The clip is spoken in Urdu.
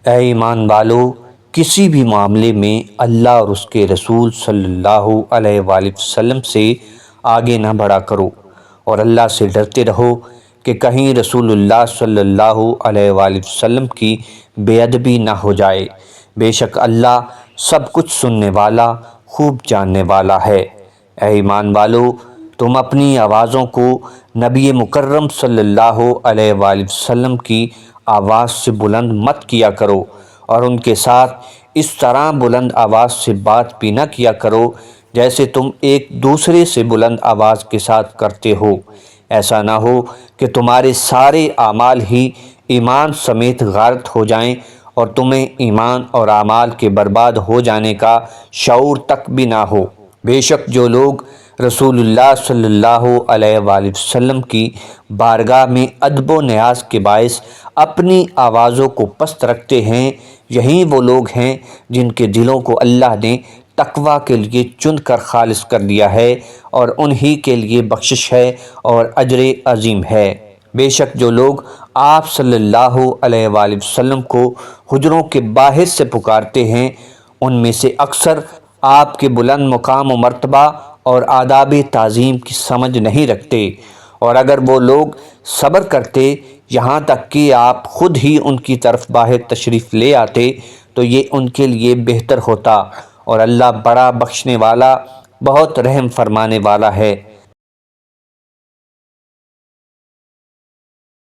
اے ایمان والو، کسی بھی معاملے میں اللہ اور اس کے رسول صلی اللہ علیہ وآلہ وسلم سے آگے نہ بڑھا کرو، اور اللہ سے ڈرتے رہو کہ کہیں رسول اللہ صلی اللہ علیہ وآلہ وسلم کی بے ادبی نہ ہو جائے۔ بے شک اللہ سب کچھ سننے والا، خوب جاننے والا ہے۔ اے ایمان والو، تم اپنی آوازوں کو نبی مکرم صلی اللہ علیہ وآلہ وسلم کی آواز سے بلند مت کیا کرو، اور ان کے ساتھ اس طرح بلند آواز سے بات بھی نہ کیا کرو جیسے تم ایک دوسرے سے بلند آواز کے ساتھ کرتے ہو۔ ایسا نہ ہو کہ تمہارے سارے اعمال ہی ایمان سمیت غارت ہو جائیں اور تمہیں ایمان اور اعمال کے برباد ہو جانے کا شعور تک بھی نہ ہو۔ بے شک جو لوگ رسول اللہ صلی اللہ علیہ وآلہ وسلم کی بارگاہ میں ادب و نیاز کے باعث اپنی آوازوں کو پست رکھتے ہیں، یہی وہ لوگ ہیں جن کے دلوں کو اللہ نے تقویٰ کے لیے چن کر خالص کر دیا ہے، اور انہی کے لیے بخشش ہے اور اجر عظیم ہے۔ بے شک جو لوگ آپ صلی اللہ علیہ وآلہ وسلم کو حجروں کے باہر سے پکارتے ہیں، ان میں سے اکثر آپ کے بلند مقام و مرتبہ اور آداب تعظیم کی سمجھ نہیں رکھتے، اور اگر وہ لوگ صبر کرتے یہاں تک کہ آپ خود ہی ان کی طرف باہر تشریف لے آتے تو یہ ان کے لیے بہتر ہوتا، اور اللہ بڑا بخشنے والا، بہت رحم فرمانے والا ہے۔